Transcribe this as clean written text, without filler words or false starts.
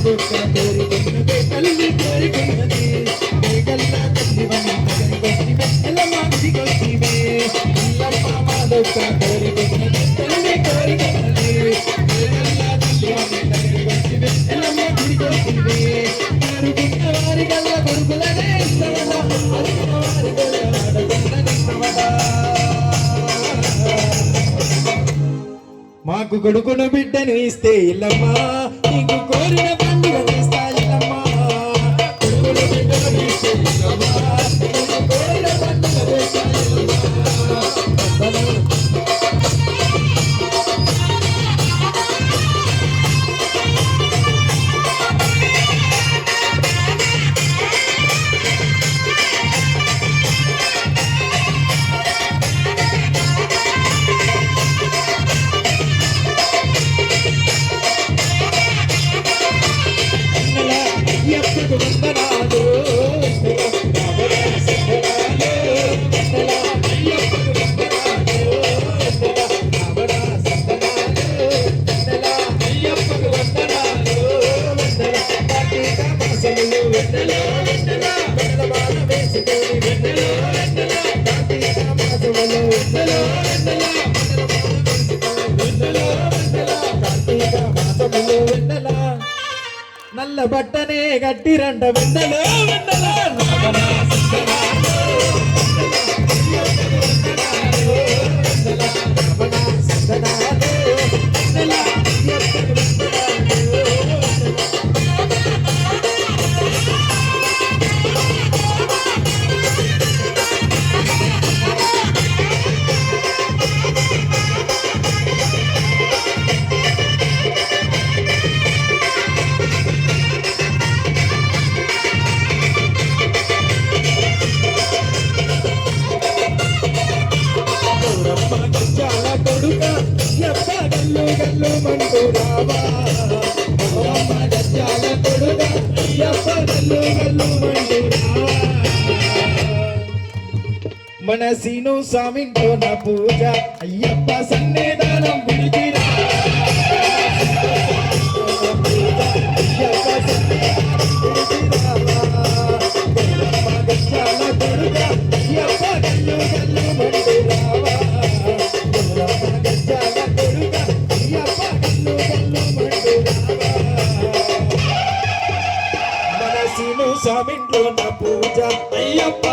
మాదొక్క కోరికున్నదే తల్లి కోరికున్నది మేఘల్లా తల్లివని మగనికొస్తివే ఎల్లమ్మ గుడికొస్తివే ఎల్లమ్మ మాదొక్క కోరికున్నదే తల్లి కోరికున్నది మేఘల్లా తల్లివని మగనికొస్తివే ఎల్లమ్మ గుడికొస్తివే కోరుకున్న వారి గల్ల కొడుకులనే ఇస్తవదా అడుగున్న వారి గల్ల ఆడపిల్లని ఇస్తవదా మాకు కొడుకును బిడ్డను ఇస్తే ఇల్లమ్మా నీకు కోరిన పండుగ చేస్తా ఇల్లమ్మా కొడుకును బిడ్డను ఇస్తే ఇల్లమ్మా నీకు కోరిన పండుగ చేస్తా ఇల్లమ్మా నల్ల బట్టనే గట్టిరంట వెన్నెలో వెన్నెలా గల్లు గల్లు మంటూ రావా గజ్జాల కొడుక అయ్యప్ప గల్లు గల్లు మంటూ రావా మన సీను స్వామింటో నా పూజ అయ్యప్ప సన్నిధానం విడిచిరా అయ్యప్ప గజ్జాల కొడుక అయ్యప్ప గల్లు గల్లు మంటూ రావా స్వామింట్లో నా పూజ అయ్యప్ప